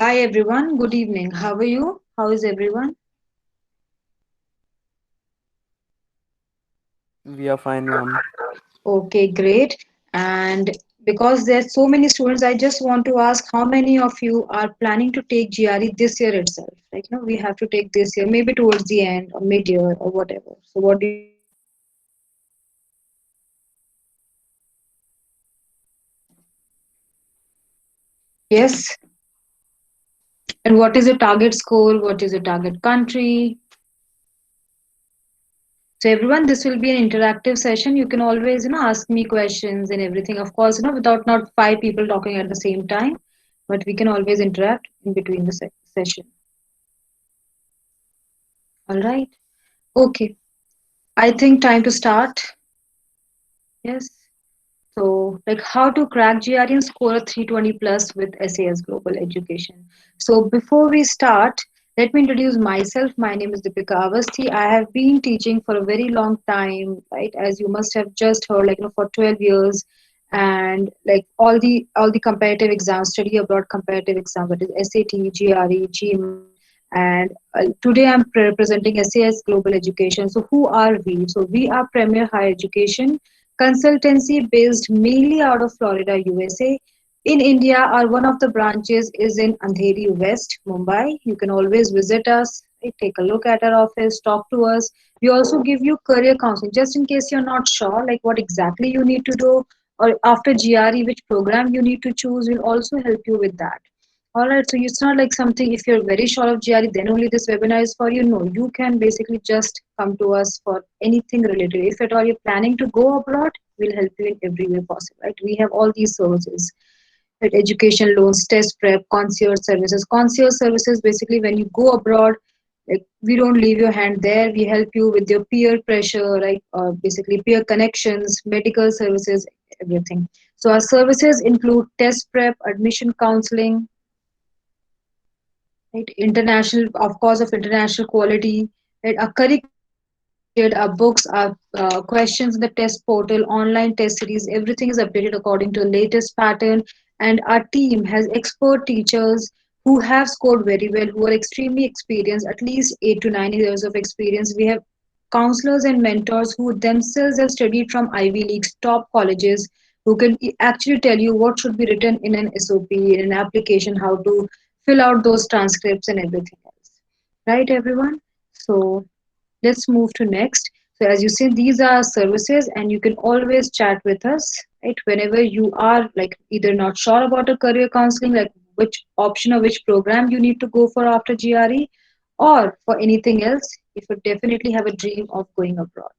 Hi everyone, good evening. How are you? How is everyone? We are fine, ma'am. Okay, great. And because there's so many students, I just want to ask how many of you are planning to take GRE this year itself? We have to take this year, maybe towards the end or mid-year or whatever. So what do you say? Yes. And what is your target score? What is your target country? So everyone, this will be an interactive session. You can always, ask me questions and everything. Of course, without not five people talking at the same time, but we can always interact in between the session. All right. Okay. I think time to start. Yes. So, like how to crack GRE and score a 320 plus with SAS Global Education. So, before we start, let me introduce myself. My name is Deepika Avasthi. I have been teaching for a very long time, right? As you must have just heard, for 12 years, and like all the comparative exams, study abroad comparative exams, that is SAT, GRE, GMAT, and today I'm representing SAS Global Education. So, who are we? So, we are Premier Higher Education consultancy based mainly out of Florida, USA. In India, our one of the branches is in Andheri West, Mumbai. You can always visit us, right, take a look at our office, talk to us. We also give you career counseling just in case you're not sure, like what exactly you need to do, or after GRE, which program you need to choose. We'll also help you with that. All right, so it's not like something if you're very sure of GRE, then only this webinar is for you. No, you can basically just come to us for anything related. If at all you're planning to go abroad, we'll help you in every way possible. Right? We have all these services, like education loans, test prep, concierge services. Concierge services basically when you go abroad, like we don't leave your hand there. We help you with your peer pressure, right? Basically peer connections, medical services, everything. So our services include test prep, admission counseling, right, international, of course, of international quality, right, our curriculum is updated, our books, our questions in the test portal, online test series, everything is updated according to the latest pattern. And our team has expert teachers who have scored very well, who are extremely experienced, at least 8 to 9 years of experience. We have counselors and mentors who themselves have studied from Ivy League's top colleges, who can actually tell you what should be written in an SOP, in an application, how to fill out those transcripts and everything else. Right, everyone? So let's move to next. So as you see, these are services and you can always chat with us, right? Whenever you are like either not sure about a career counseling, like which option or which program you need to go for after GRE, or for anything else, if you definitely have a dream of going abroad.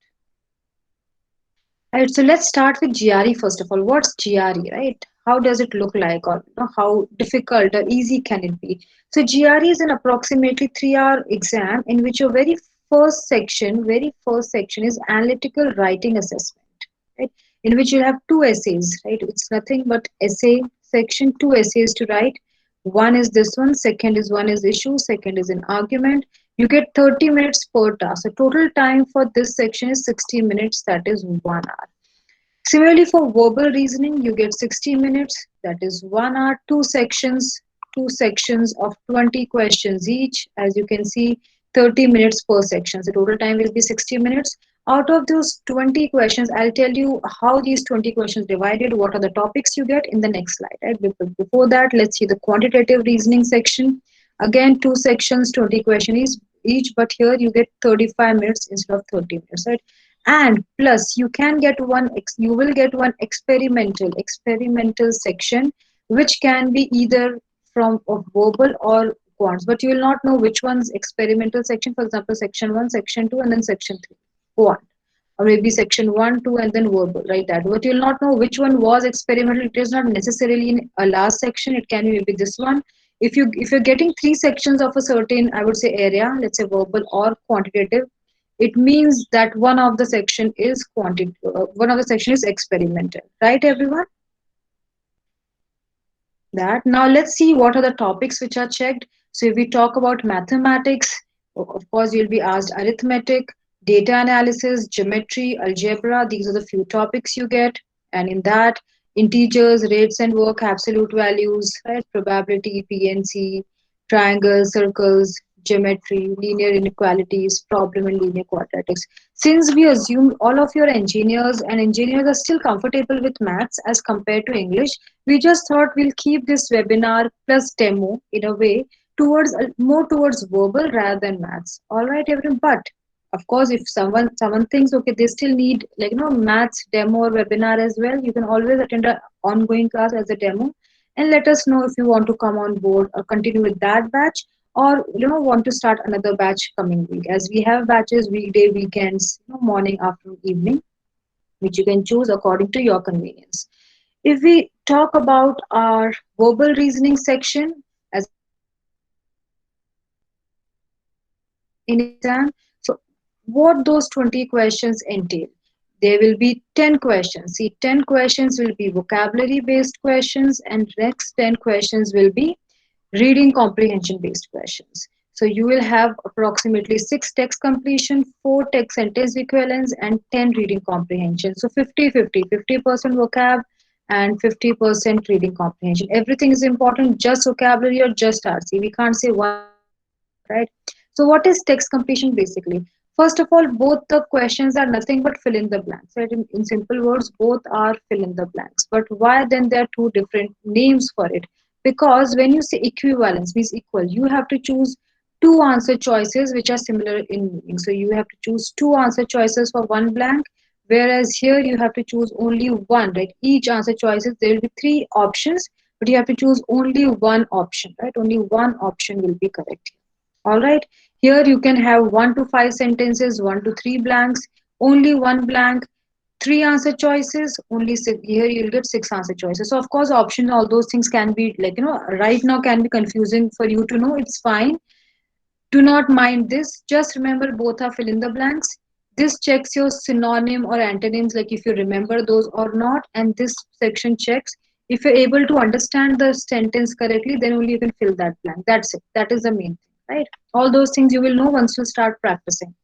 Right, so let's start with GRE first of all. What's GRE, right? How does it look like, or how difficult or easy can it be? So GRE is an approximately 3 hour exam in which your very first section is analytical writing assessment, right? In which you have two essays, right? It's nothing but essay section, two essays to write. One is this one, second is one is issue, second is an argument. You get 30 minutes per task. The total time for this section is 60 minutes, that is 1 hour. Similarly, for verbal reasoning, you get 60 minutes, that is 1 hour, two sections of 20 questions each. As you can see, 30 minutes per section. The total time will be 60 minutes. Out of those 20 questions, I'll tell you how these 20 questions divided, what are the topics you get in the next slide. Right? Before that, let's see the quantitative reasoning section. Again, two sections, 20 questions each, but here you get 35 minutes instead of 30 minutes, right? And plus you will get one experimental section, which can be either from of verbal or quants, but you will not know which one's experimental section. For example, section 1, section 2, and then section 3 quant, or maybe section 1, 2, and then verbal, right? That, but you'll not know which one was experimental. It is not necessarily in a last section, it can be maybe this one. If you're getting three sections of a certain, I would say, area, let's say verbal or quantitative, it means that one of the section is experimental, right, everyone? That now let's see what are the topics which are checked. So if we talk about mathematics, of course you'll be asked arithmetic, data analysis, geometry, algebra. These are the few topics you get, and in that integers, rates and work, absolute values, right? Probability, PNC, triangles, circles, geometry, linear inequalities, problem and linear quadratics. Since we assume all of your engineers are still comfortable with maths as compared to English, we just thought we'll keep this webinar plus demo in a way towards more towards verbal rather than maths. All right, everyone. But of course, if someone thinks okay, they still need like maths demo or webinar as well, you can always attend an ongoing class as a demo and let us know if you want to come on board or continue with that batch, or want to start another batch coming week, as we have batches weekday, weekends, morning, afternoon, evening, which you can choose according to your convenience. If we talk about our verbal reasoning section, as I said, this is very important in exam. So what those 20 questions entail? There will be 10 questions. See, 10 questions will be vocabulary based questions, and next 10 questions will be reading comprehension based questions. So you will have approximately 6 text completion, 4 text sentence equivalence, and 10 reading comprehension. So 50-50, 50% vocab and 50% reading comprehension. Everything is important, just vocabulary or just RC. We can't say one or the other, right? So what is text completion basically? First of all, both the questions are nothing but fill in the blanks. Right? In simple words, both are fill in the blanks. But why then there are two different names for it? Because when you say equivalence means equal, you have to choose two answer choices which are similar in meaning. So you have to choose two answer choices for one blank, whereas here you have to choose only one, right? Each answer choices, there will be three options, but you have to choose only one option, right? Only one option will be correct. All right. Here you can have 1 to 5 sentences, 1 to 3 blanks, only one blank, three answer choices, only six. Here you'll get six answer choices. So of course, options, all those things can be like, right now can be confusing for you to know. It's fine. Do not mind this. Just remember both are fill in the blanks. This checks your synonym or antonyms, like if you remember those or not. And this section checks if you're able to understand the sentence correctly, then only you can fill that blank. That's it. That is the main thing, right? All those things you will know once you start practicing.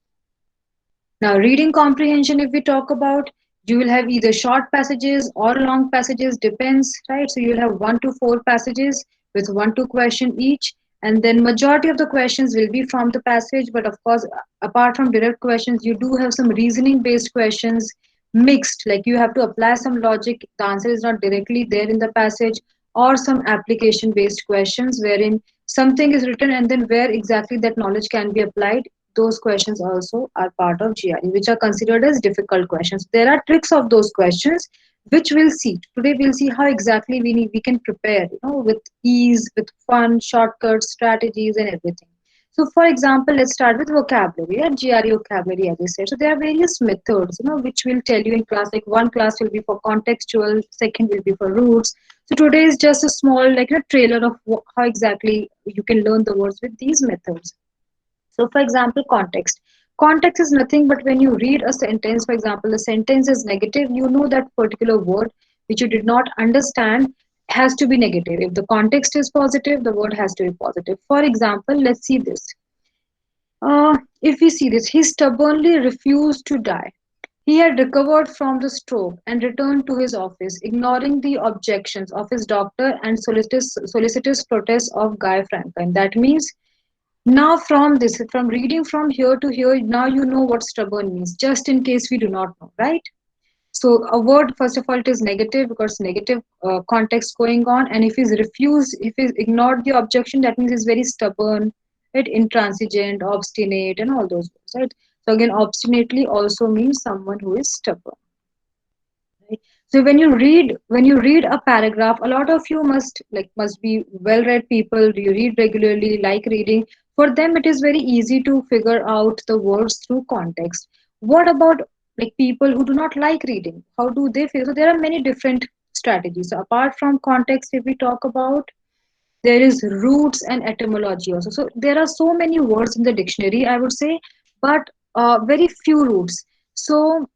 Now, reading comprehension, if we talk about, you will have either short passages or long passages, depends, right? So you'll have 1 to 4 passages with 1 2 question each, and then majority of the questions will be from the passage. But of course, apart from direct questions, you do have some reasoning-based questions mixed. Like you have to apply some logic. The answer is not directly there in the passage, or some application-based questions wherein something is written and then where exactly that knowledge can be applied. Those questions also are part of GRE, which are considered as difficult questions. There are tricks of those questions, which we'll see. Today we'll see how exactly we can prepare, with ease, with fun, shortcuts, strategies, and everything. So, for example, let's start with vocabulary and GRE vocabulary, as I said. So, there are various methods, which we'll tell you in class. Like one class will be for contextual, second will be for roots. So, today is just a small, like a trailer of how exactly you can learn the words with these methods. So, for example, context. Context is nothing but when you read a sentence, for example, the sentence is negative, you know that particular word which you did not understand has to be negative. If the context is positive, the word has to be positive. For example, let's see this. If we see this, he stubbornly refused to die. He had recovered from the stroke and returned to his office, ignoring the objections of his doctor and solicitous protests of Guy Franklin. That means now, from this, from reading from here to here, now you know what stubborn means, just in case we do not know, right? So, a word, first of all, it is negative because negative context going on. And if he's refused, if he's ignored the objection, that means he's very stubborn, right? Intransigent, obstinate, and all those words, right? So, again, obstinately also means someone who is stubborn. Right? So when you read a paragraph, a lot of you must be well read people. You read regularly, like reading. For them, it is very easy to figure out the words through context. What about like people who do not like reading? How do they feel? So there are many different strategies. So apart from context, if we talk about, there is roots and etymology also. So there are so many words in the dictionary, I would say, but very few roots. So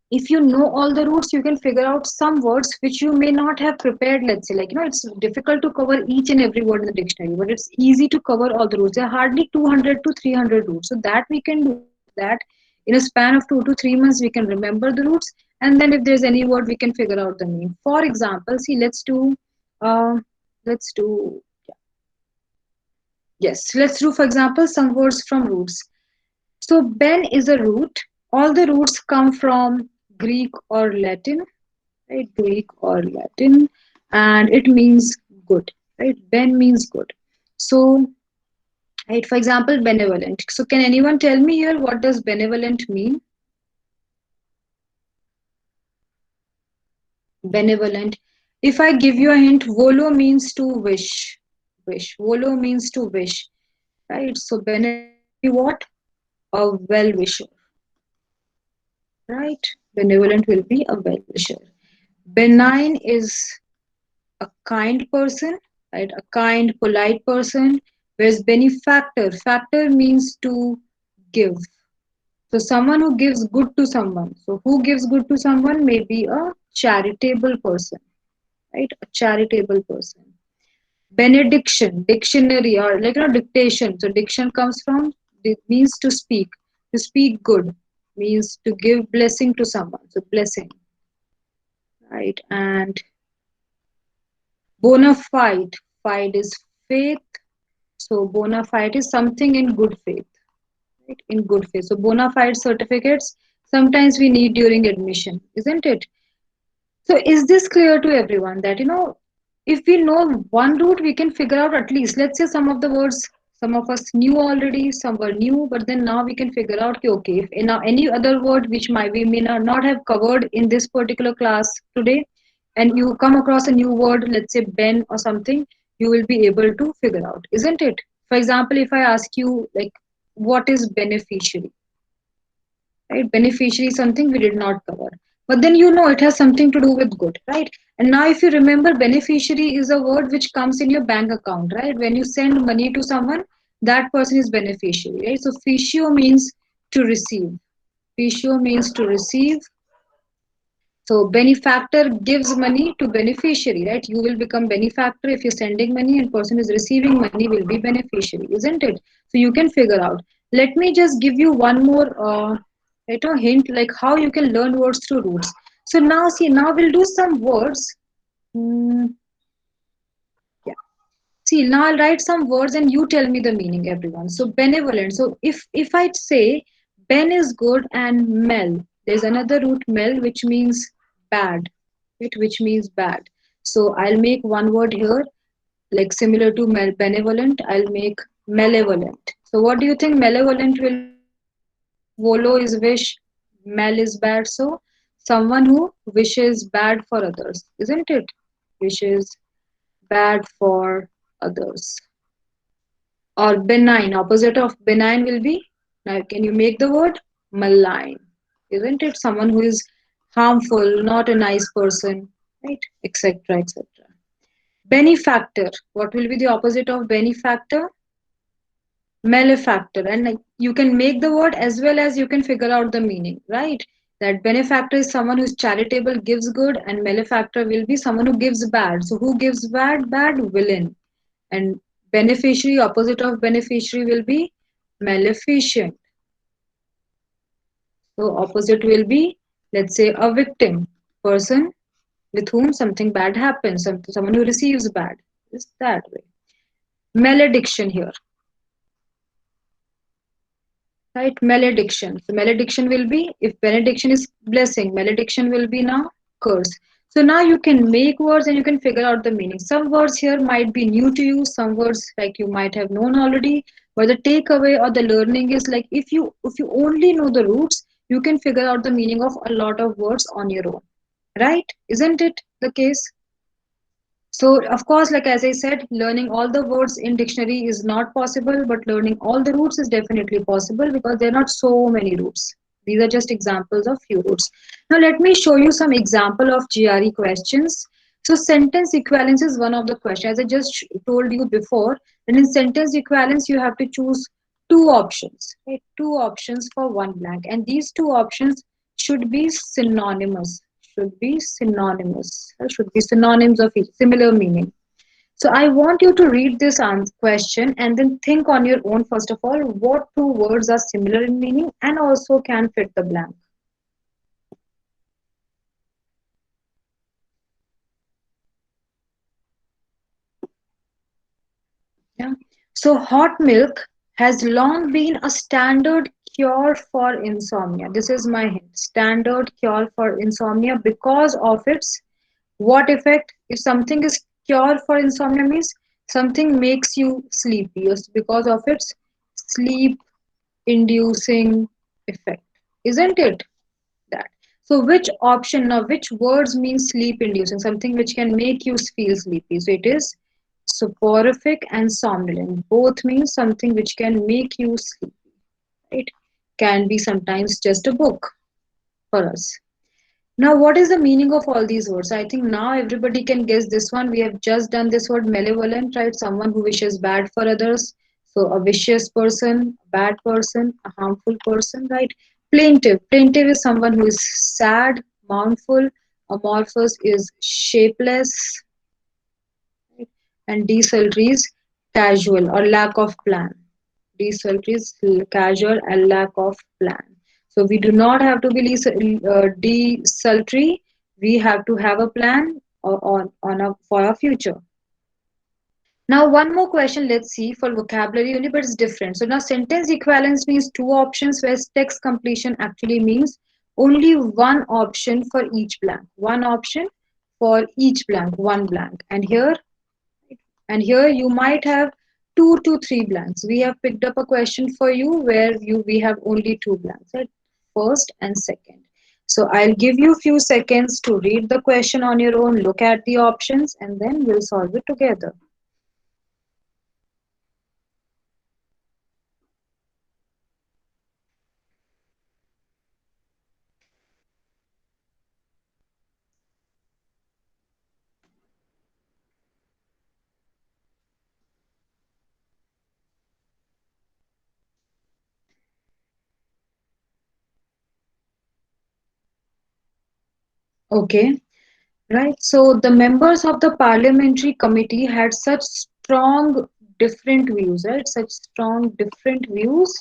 if you know all the roots, you can figure out some words which you may not have prepared. Let's say, like, it's difficult to cover each and every word in the dictionary, but it's easy to cover all the roots. There are hardly 200 to 300 roots, so that we can do that. In a span of 2 to 3 months, we can remember the roots, and then if there's any word, we can figure out the meaning. For example, see, uh, let's do, yes, let's do, for example, some words from roots. So ben is a root. All the roots come from Greek or Latin, right? Greek or Latin, and it means good, right? Ben means good. So, right, for example, benevolent. So, can anyone tell me here what does benevolent mean? Benevolent. If I give you a hint, volo means to wish. Wish. Volo means to wish, right? So, benevolent will be what? A well wisher, right? Benevolent will be a well wisher. Benign is a kind person, right? A kind, polite person. Whereas benefactor, factor means to give. So someone who gives good to someone. So who gives good to someone may be a charitable person, right? A charitable person. Benediction, dictionary or like dictation. So diction comes from it means to speak. To speak good means to give blessing to someone. So blessing, right? And bona fide, fide is faith. So bona fide is something in good faith, right? In good faith. So bona fide certificates sometimes we need during admission, isn't it? So is this clear to everyone that if we know one root, we can figure out at least, let's say some of the words some of us knew already, some were new, but then now we can figure out okay, if in any other word which might we may not have covered in this particular class today, and you come across a new word, let's say Ben or something, you will be able to figure out, isn't it? For example, if I ask you like what is beneficiary, right? Beneficiary is something we did not cover. But then it has something to do with good, right? And now if you remember, beneficiary is a word which comes in your bank account, right? When you send money to someone, that person is beneficiary, right? So ficio means to receive. Ficio means to receive. So benefactor gives money to beneficiary, right? You will become benefactor if you're sending money, and person is receiving money will be beneficiary, isn't it? So you can figure out. Let me just give you one more hint, like how you can learn words through roots. So now see, now we'll do some words. Hmm, yeah. See, now I'll write some words and you tell me the meaning, everyone. So benevolent. So if I say Ben is good and Mel, there's another root Mel which means bad, right? Which means bad. So I'll make one word here, like similar to benevolent. I'll make malevolent. So what do you think malevolent will be? Volo is wish, Mel is bad. So someone who wishes bad for others, isn't it? Wishes bad for others. Or benign, opposite of benign will be, now can you make the word malign? Isn't it? Someone who is harmful, not a nice person, right? Etc. etc. Benefactor. What will be the opposite of benefactor? Malefactor. And like, you can make the word as well as you can figure out the meaning, right? That benefactor is someone who's charitable, gives good, and malefactor will be someone who gives bad. So who gives bad? Bad villain. And beneficiary, opposite of beneficiary will be maleficent. So opposite will be, let's say, a victim, person with whom something bad happens, someone who receives bad. Is that way. Malediction here, right? Malediction. So malediction will be, if benediction is blessing, malediction will be now curse. So now you can make words and you can figure out the meaning. Some words here might be new to you, some words like you might have known already, but the takeaway or the learning is like if you only know the roots, you can figure out the meaning of a lot of words on your own. Right? Isn't it the case? So, of course, like as I said, learning all the words in dictionary is not possible, but learning all the roots is definitely possible because there are not so many roots. These are just examples of few roots. Now, let me show you some example of GRE questions. So, sentence equivalence is one of the questions. As I just told you before, and in sentence equivalence, you have to choose two options, right? Two options for one blank, and these two options should be synonymous, should be synonymous, should be synonyms of each similar meaning. So I want you to read this question and then think on your own, first of all, what two words are similar in meaning and also can fit the blank. Yeah. So hot milk has long been a standard cure for insomnia. This is my hint. Standard cure for insomnia because of its what effect? If something is cure for insomnia means something makes you sleepy because of its sleep inducing effect. Isn't it that? So which option now which words mean sleep inducing? Something which can make you feel sleepy. So it is soporific and somnolent. Both mean something which can make you sleepy. Right? Can be sometimes just a book for us. Now, what is the meaning of all these words? I think now everybody can guess this one. We have just done this word malevolent, right? Someone who wishes bad for others. So, a vicious person, a bad person, a harmful person, right? Plaintive. Plaintive is someone who is sad, mournful. Amorphous is shapeless, right? And desultory is casual or lack of plan. Desultory is casual and lack of plan. So we do not have to be desultory. We have to have a plan for our future. Now, one more question. Let's see for vocabulary only, but it's different. So now, sentence equivalence means two options, whereas text completion actually means only one option for each blank. One option for each blank, one blank. And here you might have 2 to 3 blanks. We have picked up a question for you where we have only two blanks, right? First and second. So I'll give you a few seconds to read the question on your own, look at the options, and then we'll solve it together. Okay, right. So the members of the parliamentary committee had such strong different views, right? Such strong different views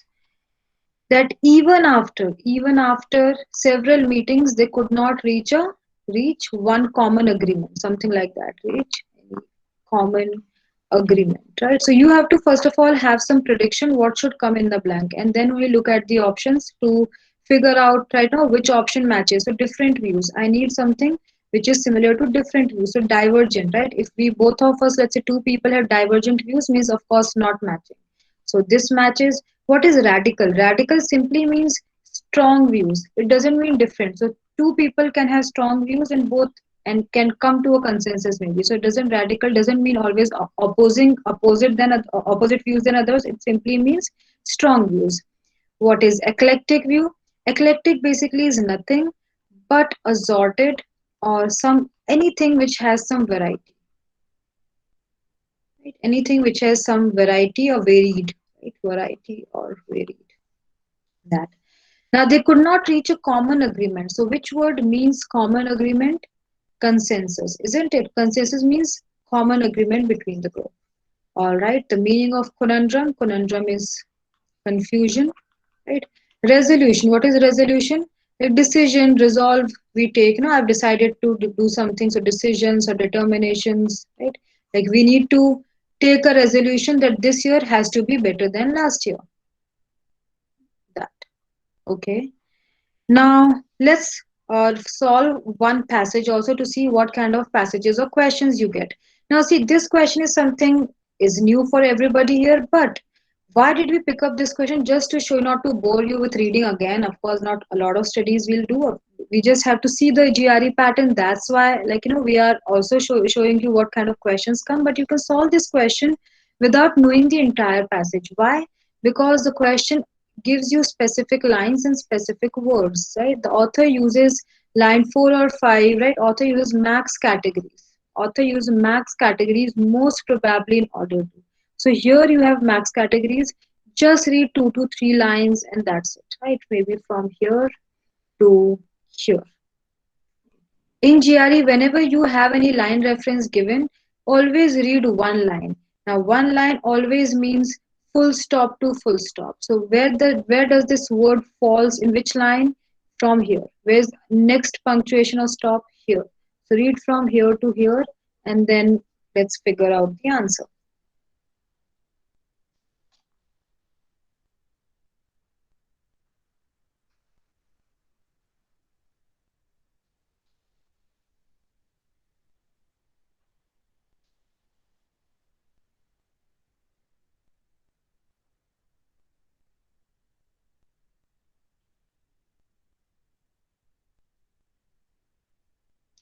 that even after several meetings they could not reach one common agreement, something like that, reach any common agreement, right? So you have to first of all have some prediction what should come in the blank, and then we look at the options to figure out right now which option matches. So different views, I need something which is similar to different views. So divergent, right? If we both of us, let's say two people have divergent views, means of course not matching. So this matches. What is radical? Radical simply means strong views. It doesn't mean different. So two people can have strong views and both and can come to a consensus maybe. So it doesn't radical doesn't mean always opposite views than others. It simply means strong views. What is eclectic view? Eclectic basically is nothing but assorted or some anything which has some variety. Right? Anything which has some variety or varied. Right? Variety or varied. That. Now they could not reach a common agreement. So which word means common agreement? Consensus, isn't it? Consensus means common agreement between the group. All right. The meaning of conundrum. Conundrum is confusion. Right. Resolution. What is resolution? A decision, resolve. We take. I've decided to do something. So decisions or determinations. Right. Like we need to take a resolution that this year has to be better than last year. That. Okay. Now, let's solve one passage also to see what kind of passages or questions you get. Now, see, this question is something is new for everybody here, but why did we pick up this question? Just to show, not to bore you with reading again. Of course, not a lot of studies will do. We just have to see the GRE pattern. That's why, we are also showing you what kind of questions come, but you can solve this question without knowing the entire passage. Why? Because the question gives you specific lines and specific words, right? The author uses line 4 or 5, right? Author uses max categories. Author uses max categories most probably in order to. So here you have max categories. Just read 2 to 3 lines and that's it, right? Maybe from here to here. In GRE, whenever you have any line reference given, always read one line. Now one line always means full stop to full stop. So where does this word falls in which line? From here. Where's next punctuation or stop? Here. So read from here to here, and then let's figure out the answer.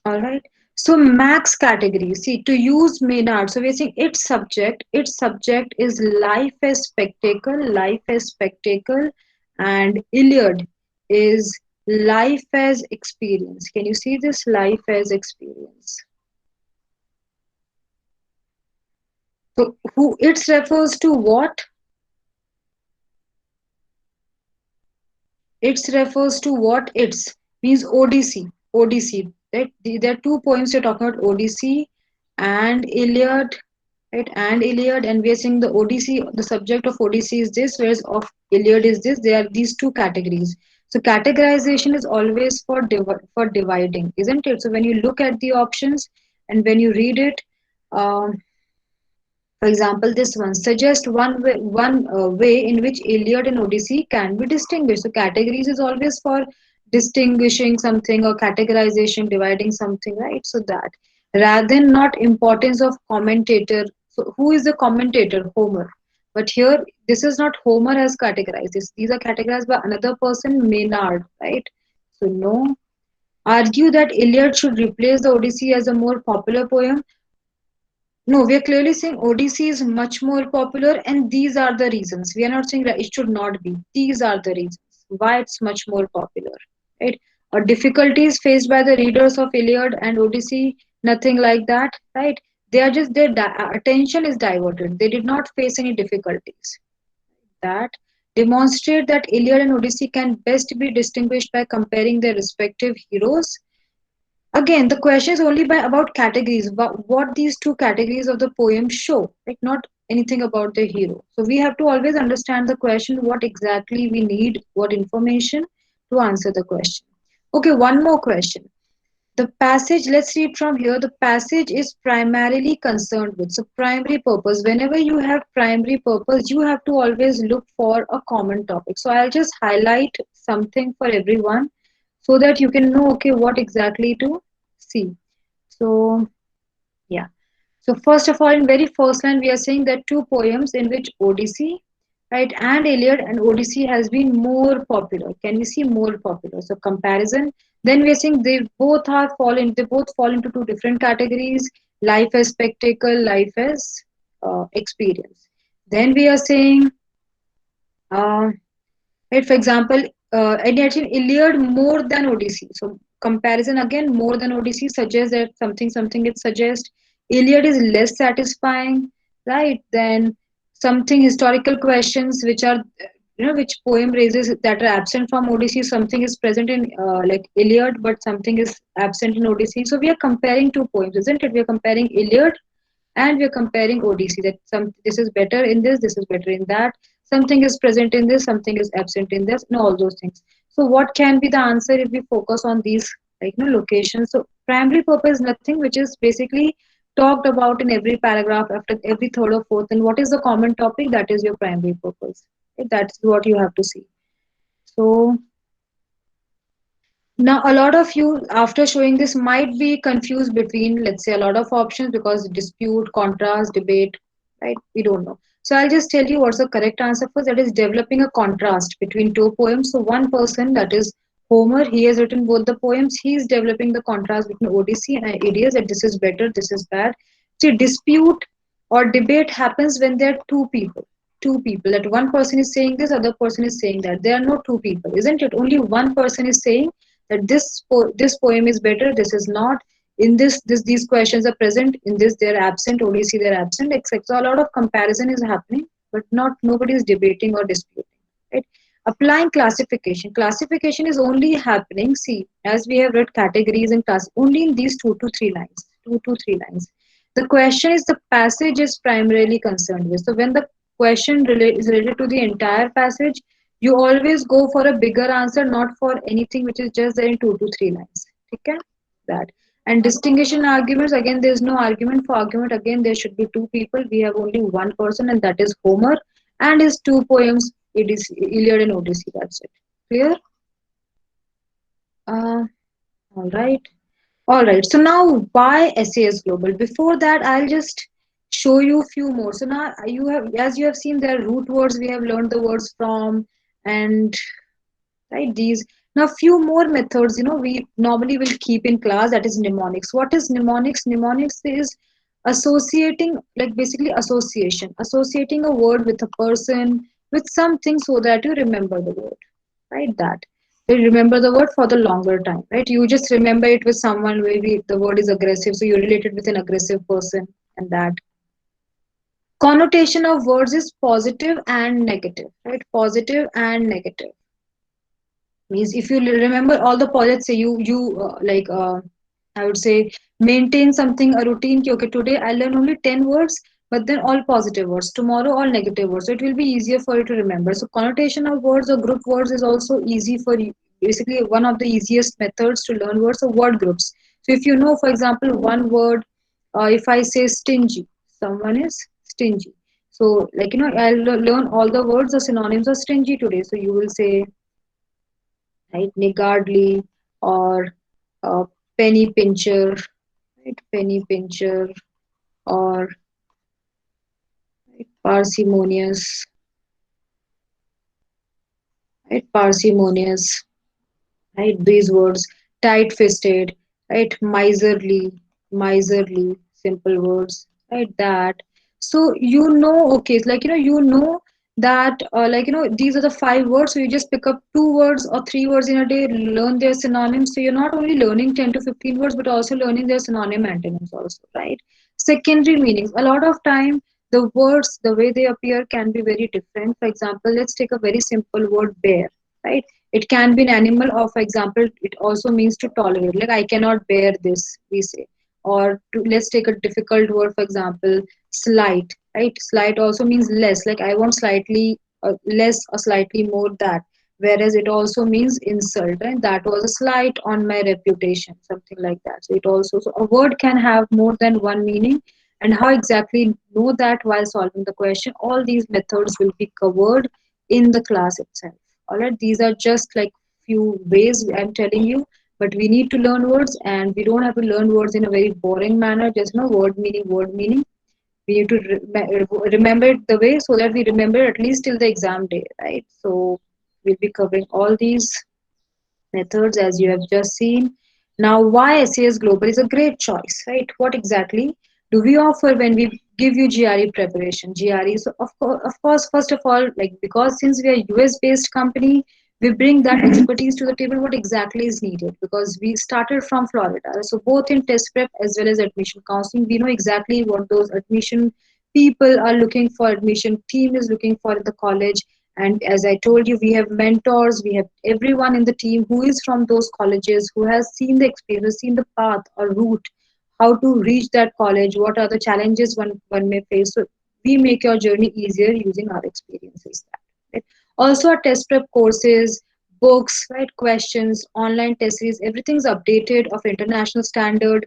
All right. So max category. See, to use Maynard. So we're saying its subject. Its subject is life as spectacle. Life as spectacle, and Iliad is life as experience. Can you see this? Life as experience. So who it refers to what? It refers to what? It's means Odyssey. Odyssey. Right? There are two poems you're talking about: Odyssey and Iliad, right? And Iliad, and we are saying the Odyssey. The subject of Odyssey is this, whereas of Iliad is this. There are these two categories. So categorization is always for for dividing, isn't it? So when you look at the options and when you read it, um, for example, this one suggests one way in which Iliad and Odyssey can be distinguished. So categories is always for distinguishing something or categorization, dividing something, right? So that rather than not importance of commentator. So who is the commentator? Homer. But here, this is not Homer has categorized this. These are categorized by another person, Maynard, right? So no. Argue that Iliad should replace the Odyssey as a more popular poem. No, we are clearly saying Odyssey is much more popular, and these are the reasons. We are not saying that it should not be. These are the reasons why it's much more popular, right? Or difficulties faced by the readers of Iliad and Odyssey, nothing like that, right? They are just their attention is diverted. They did not face any difficulties. That demonstrate that Iliad and Odyssey can best be distinguished by comparing their respective heroes. Again, the question is only by about categories, what these two categories of the poem show, like not anything about the hero. So we have to always understand the question, what exactly we need, what information to answer the question. Okay, one more question. The passage, let's read from here. The passage is primarily concerned with. So primary purpose. Whenever you have primary purpose, you have to always look for a common topic. So I'll just highlight something for everyone so that you can know, okay, what exactly to see. So yeah. So first of all, in very first line, we are saying that two poems in which Odyssey, right, and Iliad and Odyssey has been more popular. Can we see more popular? So comparison. Then we are saying they both fall into two different categories: life as spectacle, life as experience. Then we are saying uh, right, for example, and yet in Iliad more than Odyssey. So comparison again, more than Odyssey suggests that something it suggests. Iliad is less satisfying, right? Than something historical questions which are which poem raises that are absent from Odyssey. Something is present in like Iliad, but something is absent in Odyssey. So we are comparing two poems, isn't it? We are comparing Iliad and we're comparing ODC, that some this is better in this is better in that, something is present in this, something is absent in this, and all those things. So what can be the answer if we focus on these locations? So primary purpose is nothing which is basically talked about in every paragraph after every third or fourth, and what is the common topic? That is your primary purpose. Okay, that's what you have to see. So now, a lot of you, after showing this, might be confused between, let's say, a lot of options because dispute, contrast, debate, right? We don't know. So I'll just tell you what's the correct answer first. That is developing a contrast between two poems. So one person, that is Homer, he has written both the poems. He is developing the contrast between Odyssey and Iliad, that this is better, this is bad. See, dispute or debate happens when there are two people. Two people. That one person is saying this, other person is saying that. There are no two people, isn't it? Only one person is saying that this poem is better, this is not, in this these questions are present, in this they're absent, Odyssey they're absent, etc. So a lot of comparison is happening, but not nobody is debating or disputing, right? Applying classification is only happening, see, as we have read categories and class only in these 2 to 3 lines, 2 to 3 lines. The question is the passage is primarily concerned with. So when the question is related to the entire passage, you always go for a bigger answer, not for anything which is just there in 2 to 3 lines. Okay? That. And distinguishing arguments, again, there is no argument for argument. Again, there should be two people. We have only one person, and that is Homer, and his two poems, Iliad and Odyssey. That's it. Clear? All right. All right. So now why SAS Global? Before that, I'll just show you a few more. So now you have, as you have seen, there are root words we have learned the words from, and right these. Now few more methods, we normally will keep in class, that is mnemonics. What is mnemonics? Mnemonics is associating, like basically associating a word with a person, with something so that you remember the word, right? That you remember the word for the longer time, right? You just remember it with someone, maybe the word is aggressive, so you relate it with an aggressive person, and that. Connotation of words is positive and negative, right? Positive and negative means if you remember all the projects, say I would say maintain something, a routine ki, okay, today I learn only 10 words, but then all positive words, tomorrow all negative words, so it will be easier for you to remember. So connotation of words or group words is also easy for you, basically one of the easiest methods to learn words. So word groups. So if you know, for example, one word, if I say stingy, someone is stingy, so I'll learn all the words or synonyms of stingy today. So you will say, right? Niggardly or uh, penny pincher, right? Penny pincher or right? Parsimonious, right? Parsimonious, right? These words, tight-fisted, right? Miserly, simple words, right? That. So okay, it's like that, these are the 5 words. So you just pick up 2 words or 3 words in a day, learn their synonyms. So you're not only learning 10 to 15 words, but also learning their synonym antonyms also, right? Secondary meanings. A lot of time, the words, the way they appear can be very different. For example, let's take a very simple word, bear, right? It can be an animal, or for example, it also means to tolerate. Like, I cannot bear this, we say. Or let's take a difficult word, for example, slight, right? Slight also means less. Like, I want slightly less or slightly more that. Whereas it also means insult, right? That was a slight on my reputation, something like that. So it also, so a word can have more than one meaning. And how exactly know that while solving the question? All these methods will be covered in the class itself. All right, these are just like few ways I'm telling you, but we need to learn words, and we don't have to learn words in a very boring manner. Just no word meaning. We need to remember it the way so that we remember at least till the exam day, right? So we'll be covering all these methods as you have just seen. Now, why SAS Global is a great choice, right? What exactly do we offer when we give you GRE preparation? GRE, so of course, first of all, like because since we are US based company, we bring that expertise to the table. What exactly is needed? Because we started from Florida, so both in test prep as well as admission counseling, we know exactly what those admission people are looking for, admission team is looking for at the college. And as I told you, we have mentors, we have everyone in the team who is from those colleges, who has seen the experience, seen the path or route, how to reach that college, what are the challenges one may face. So we make your journey easier using our experiences. Right? Also, our test prep courses, books, right, questions, online test series, everything's updated of international standard.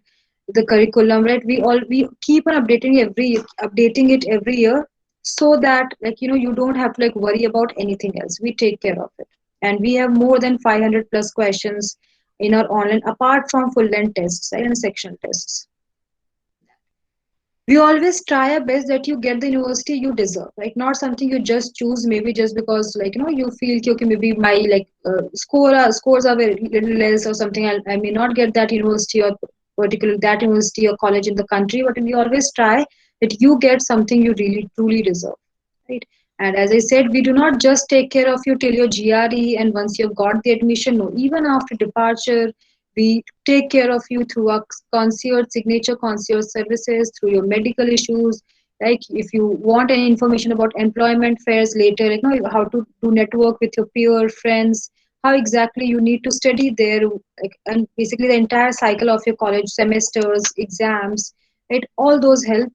The curriculum, right? We keep on updating it every year, so that you don't have to like worry about anything else. We take care of it, and we have more than 500 plus questions in our online, apart from full length tests, right, and section tests. We always try our best that you get the university you deserve, right? Not something you just choose maybe just because you feel okay, maybe my scores are very little less or something. I may not get that university or particularly that university or college in the country, but we always try that you get something you really truly deserve, right? And as I said, we do not just take care of you till your GRE and once you've got the admission. No, even after departure, we take care of you through our signature concierge services, through your medical issues. Like if you want any information about employment fairs later, how to do network with your peer friends, how exactly you need to study there, and basically the entire cycle of your college semesters, exams. right? All those help.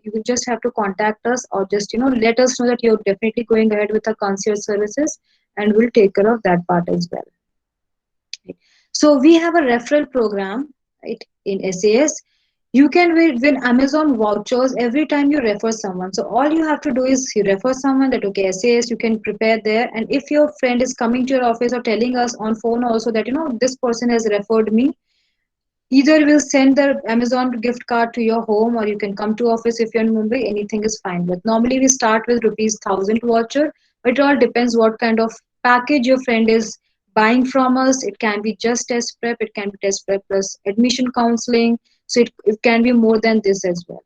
You will just have to contact us, or just let us know that you're definitely going ahead with the concierge services, and we'll take care of that part as well. Right? So we have a referral program, right, in SAS. You can win Amazon vouchers every time you refer someone. So all you have to do is you refer someone that okay, SAS, you can prepare there. And if your friend is coming to your office or telling us on phone also that this person has referred me, either we'll send the Amazon gift card to your home, or you can come to office if you're in Mumbai. Anything is fine. But normally we start with rupees 1,000 voucher, but it all depends what kind of package your friend is buying from us. It can be just test prep, it can be test prep plus admission counseling. So it can be more than this as well.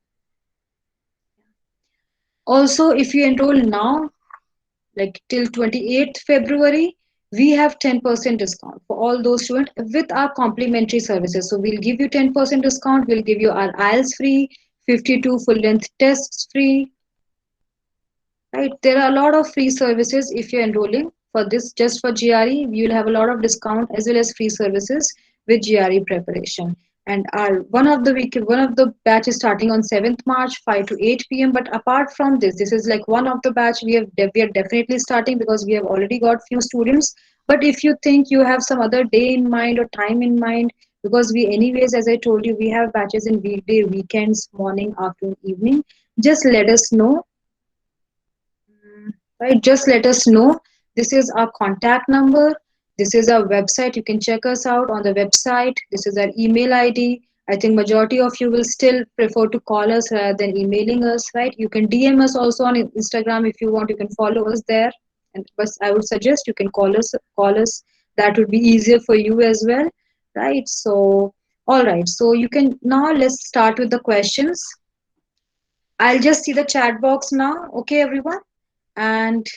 Also, if you enroll now, like till 28th February, we have 10% discount for all those students with our complimentary services. So we'll give you 10% discount, we'll give you our IELTS free, 52 full length tests free, right? There are a lot of free services if you're enrolling for this. Just for GRE, you'll have a lot of discount as well as free services with GRE preparation. And our one of the batch is starting on 7th March, 5 to 8 p.m. But apart from this, this is like one of the batch we are definitely starting because we have already got few students. But if you think you have some other day in mind or time in mind, because we anyways, as I told you, we have batches in weekday, weekends, morning, afternoon, evening, just let us know. Right, just let us know. This is our contact number, this is our website, you can check us out on the website. This is our email ID. I think majority of you will still prefer to call us rather than emailing us, right? You can DM us also on Instagram if you want. You can follow us there, and but I would suggest you can call us. That would be easier for you as well, right? So all right, so you can now, let's start with the questions. I'll just see the chat box now. Okay, everyone. And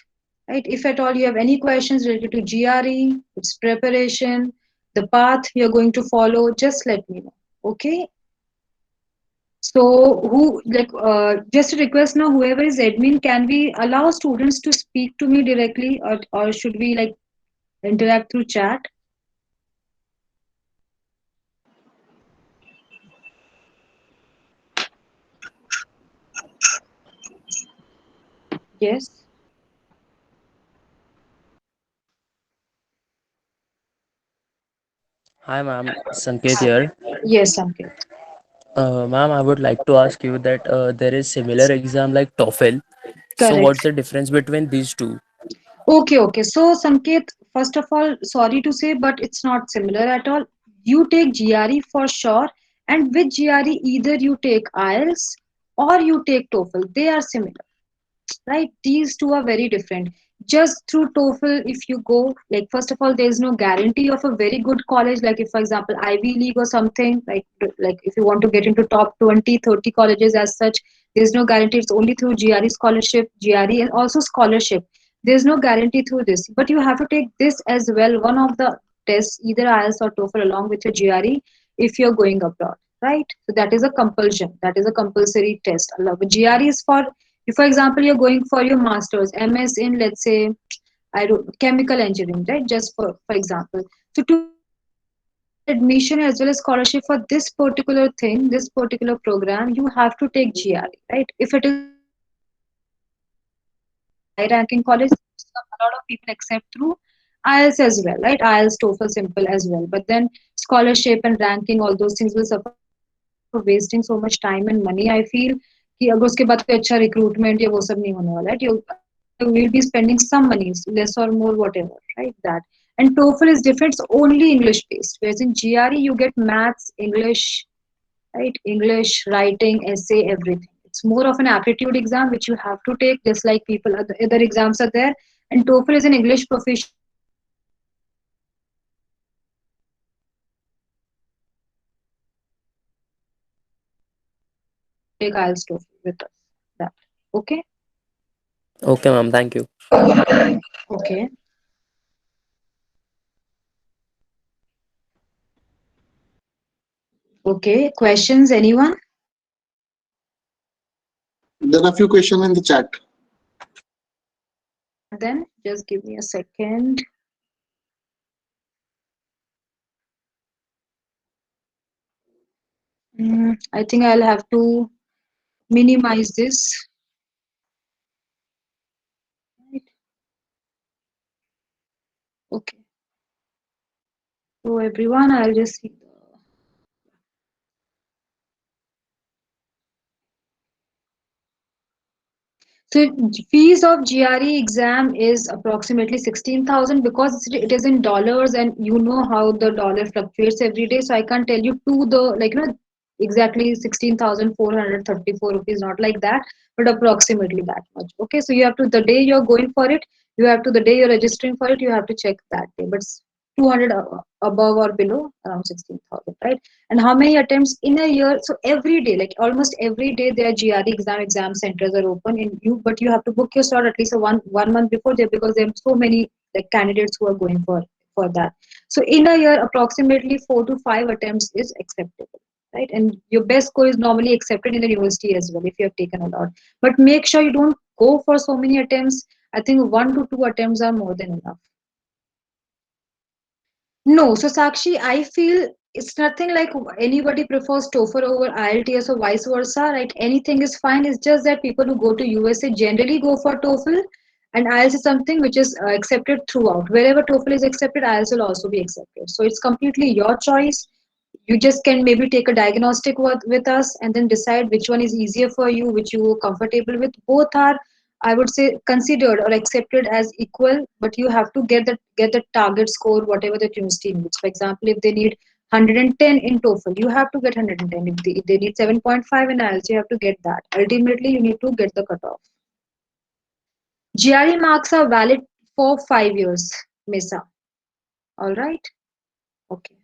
right, if at all you have any questions related to GRE, its preparation, the path you're going to follow, just let me know. Okay. So who just a request now, whoever is admin, can we allow students to speak to me directly, or should we like interact through chat? Yes. Hi, ma'am. Sanket here. Yes, Sanket. Ma'am, I would like to ask you that there is similar exam like TOEFL. So, Correct. what's the difference between these two? Okay, okay. So, Sanket, first of all, sorry to say, but it's not similar at all. You take GRE for sure, and with GRE, either you take IELTS or you take TOEFL. They are similar, right? These two are very different. Just through TOEFL, if you go, like, first of all, there is no guarantee of a very good college. Like, if, for example, Ivy League or something, like if you want to get into top 20, 30 colleges as such, there's no guarantee. It's only through GRE scholarship, GRE, and also scholarship. There's no guarantee through this, but you have to take this as well, one of the tests, either IELTS or TOEFL, along with your GRE, if you're going abroad, right? So that is a compulsion. That is a compulsory test. GRE is for, if for example you're going for your masters, MS in, let's say, I don't, chemical engineering, right? Just for example. So to get admission as well as scholarship for this particular thing, this particular program, you have to take GRE, right? If it is a very good college, very high ranking college, a lot of people accept through IELTS as well, right? IELTS, TOEFL, simple as well. But then scholarship and ranking, all those things will suffer because you're just wasting so much time and money. I feel कि अगर उसके बाद कोई अच्छा recruitment या वो सब नहीं होने वाला है, you will be spending some money, less or more, whatever, right? That. And TOEFL is different, it's only English based. Whereas in GRE you get maths, English, right? English, writing, essay, everything. It's more of an aptitude exam which you have to take, just like people other exams are there. And TOEFL is an English proficiency exam which you have to take with IELTS or TOEFL along with your GRE. Right? So you have to take IELTS TOEFL with us. That. Okay. Okay, ma'am. Thank you. Okay. Okay. Questions? Anyone? There are a few questions in the chat. Okay. I'll check the chat then. Just give me a second. I think I'll have to minimize this. Right. Okay. So everyone, I'll just see the. So fees of GRE exam is approximately 16,000 because it is in dollars and you know how the dollar fluctuates every day. So I can't tell you to the exactly 16,434 rupees, not like that, but approximately that much. Okay, so you have to the day you're going for it, you have to the day you're registering for it, you have to check that day. But 200 above or below around 16,000, right? And how many attempts in a year? So every day, like almost every day, their GRE exam centers are open in you, but you have to book your slot at least one month before there because there are so many like candidates who are going for that. So in a year, approximately 4 to 5 attempts is acceptable, right? And your best score is normally accepted in the university as well if you have taken a lot. But make sure you don't go for so many attempts. I think 1 to 2 attempts are more than enough. No, so Sakshi, I feel it's nothing like anybody prefers TOEFL over IELTS or vice versa, right? Anything is fine. It's just that people who go to USA generally go for TOEFL, and IELTS is something which is accepted throughout. Wherever TOEFL is accepted, IELTS will also be accepted. So it's completely your choice. You just can maybe take a diagnostic with us and then decide which one is easier for you, which you are comfortable with. Both are, I would say, considered or accepted as equal, but you have to get the target score whatever the university needs. For example, if they need 110 in TOEFL, you have to get 110. If they need 7.5 in IELTS, you have to get that. Ultimately, you need to get the cutoff. GRE marks are valid for 5 years, Mesa. All right. Okay.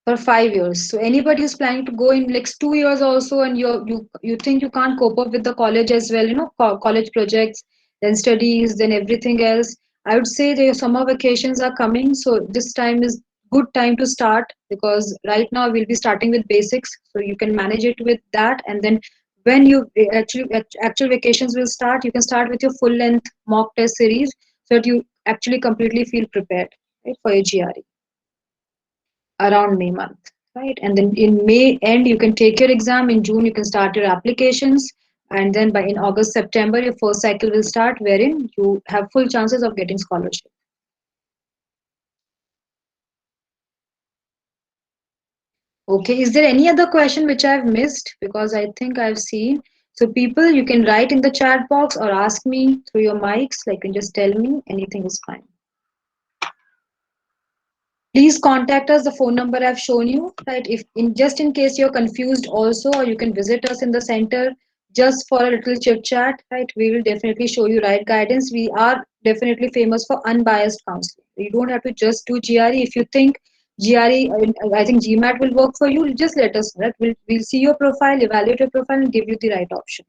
For 5 years. So anybody who's planning to go in next 2 years also, and you think you can't cope up with the college as well, college projects, then studies, then everything else. I would say the summer vacations are coming, so this time is good time to start because right now we'll be starting with basics, so you can manage it with that, and then when you actual vacations will start, you can start with your full length mock test series so that you actually completely feel prepared, right, for your GRE around May month, right? And then in May end, you can take your exam. In June, you can start your applications. And then by in August, September, your first cycle will start, wherein you have full chances of getting scholarship. Okay, is there any other question which I've missed? Because I think I've seen. So people, you can write in the chat box or ask me through your mics. Like, you can just tell me. Anything is fine. Please contact us, the phone number I've shown you, right? If in just in case you're confused also, or you can visit us in the center just for a little chit chat, right? We will definitely show you right guidance. We are definitely famous for unbiased counseling. You don't have to just do GRE. If you think GRE, I think GMAT will work for you, just let us know. Right? We'll see your profile, evaluate your profile, and give you the right option.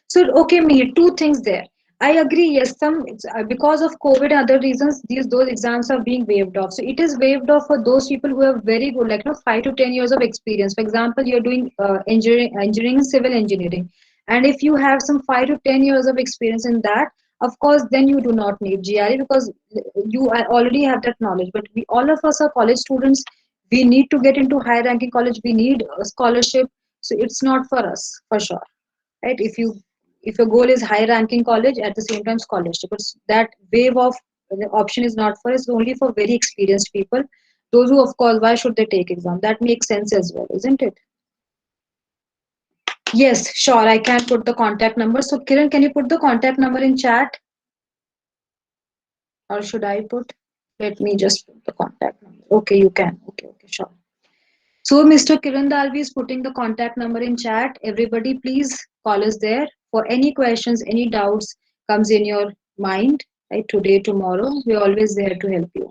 So, okay, me two things there. I agree. Yes, because of COVID and other reasons, those exams are being waived off. So it is waived off for those people who have very good, 5 to 10 years of experience. For example, you're doing engineering, civil engineering, and if you have some 5 to 10 years of experience in that, of course, then you do not need GRE because you already have that knowledge. But all of us are college students. We need to get into high ranking college. We need a scholarship. So it's not for us for sure, right? If your goal is high ranking college at the same time scholarship, but that wave of the option is not for us, only for very experienced people, those who, of course, why should they take exam? That makes sense as well, isn't it? Yes, sure, I can put the contact number. So Kiran, can you put the contact number in chat, or should I put? Let me just put the contact number. Okay, you can. Okay, sure. So Mr. Kiran Dalvi is putting the contact number in chat. Everybody, please call us there for any questions, any doubts comes in your mind, right? Today, tomorrow, we're always there to help you.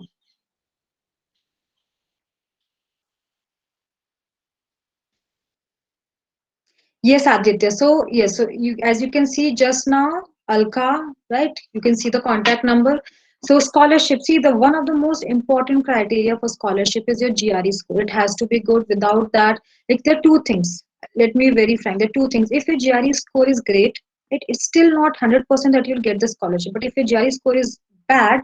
Yes, Aditya. So yes, so as you can see just now, Alka, right? You can see the contact number. So scholarship, see the one of the most important criteria for scholarship is your GRE score. It has to be good. Without that, like there are two things. Let me be very frank. There are two things. If your GRE score is great, it's still not 100% that you'll get the scholarship. But if your GRE score is bad,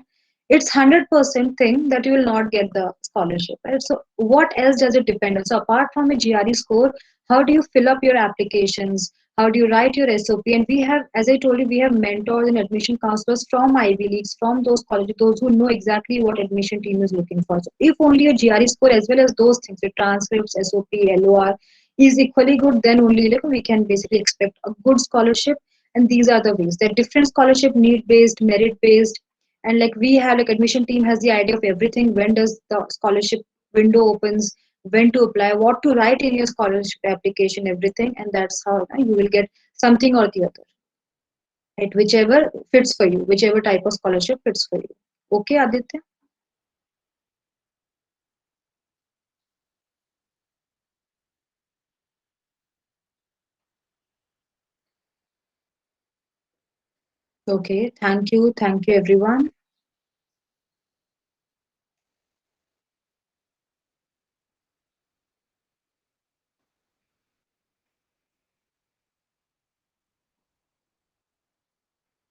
it's 100% thing that you will not get the scholarship, right? So what else does it depend on? So apart from a GRE score, how do you fill up your applications? How do you write your SOP? And we have, as I told you, we have mentors and admission counselors from Ivy Leagues, from those colleges, those who know exactly what admission team is looking for. So if only your GRE score as well as those things, your transcripts, SOP, LOR is equally good, then only like we can basically expect a good scholarship. And these are the ways. They're different scholarship, need based, merit based, and like we have like admission team has the idea of everything. When does the scholarship window opens, when to apply, what to write in your scholarship application, everything. And that's how you will get something or the other, right? Whichever fits for you, whichever type of scholarship fits for you. Okay, Aditya? Okay, thank you everyone.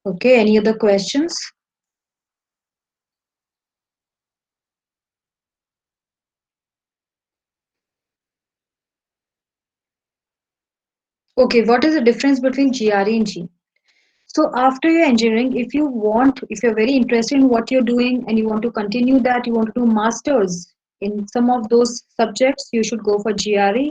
Okay, any other questions? Okay, what is the difference between GRE and G? So after your engineering, if you want, if you're very interested in what you're doing and you want to continue that, you want to do masters in some of those subjects, you should go for GRE.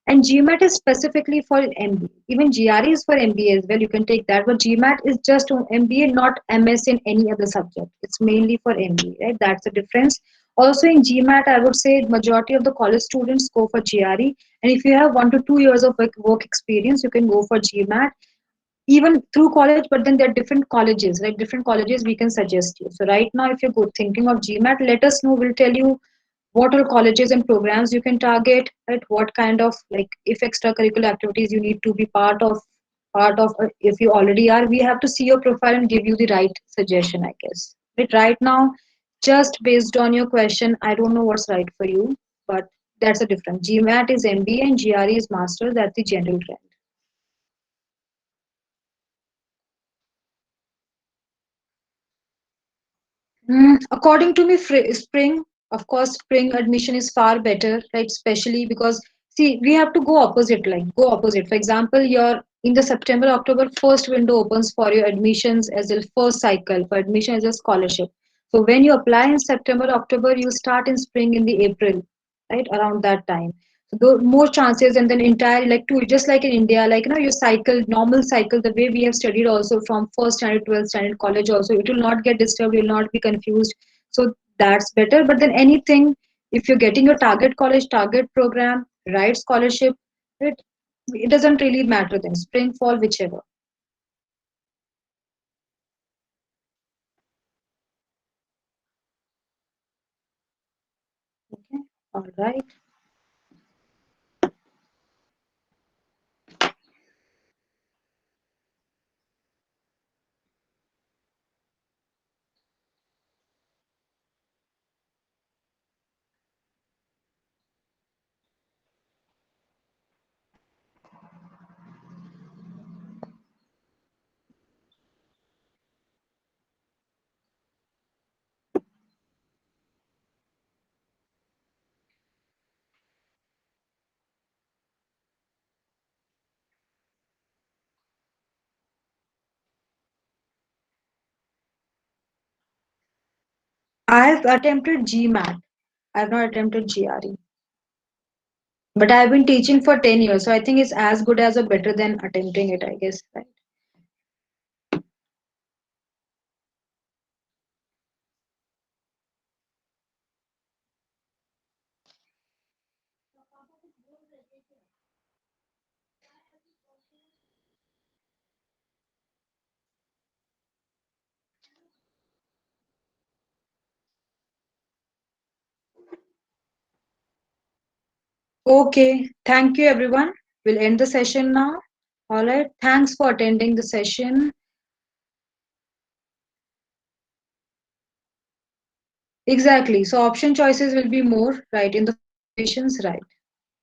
And GMAT is specifically for MBA. Even GRE is for MBA as well. You can take that, but GMAT is just on MBA, not MS in any other subject. It's mainly for MBA, right? That's the difference. Also in GMAT, I would say majority of the college students go for GRE. And if you have 1 to 2 years of work experience, you can go for GMAT even through college. But then there are different colleges, like different colleges we can suggest you. So right now if you're good thinking of GMAT, let us know. We'll tell you what are colleges and programs you can target, right? What kind of, like, if extracurricular activities you need to be part of, if you already are, we have to see your profile and give you the right suggestion, I guess. But right now, just based on your question, I don't know what's right for you, but that's a difference. GMAT is MBA and GRE is master. That's the general trend. According to me, spring, of course, spring admission is far better, right? Especially because, see, we have to go opposite, like go opposite. For example, you're in the September, October, first window opens for your admissions as a first cycle for admission as a scholarship. So when you apply in September, October, you start in spring in the April, right? Around that time. So more chances, and then entire like two, just like in India, like your cycle, normal cycle, the way we have studied also from first standard, 12th standard, college also, it will not get disturbed, you will not be confused. So that's better. But then anything, if you're getting your target college, target program, right scholarship, it doesn't really matter then, spring, fall, whichever. Okay, all right. I've attempted GMAT. I've not attempted GRE. But I've been teaching for 10 years, so I think it's as good as or better than attempting it, I guess. Right? Okay, thank you everyone. We'll end the session now. All right, thanks for attending the session. Exactly. So option choices will be more, right, in the questions, right?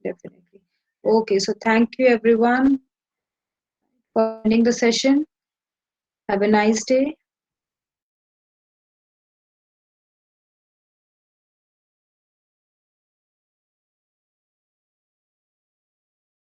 Definitely. Okay, so thank you everyone for attending the session. Have a nice day.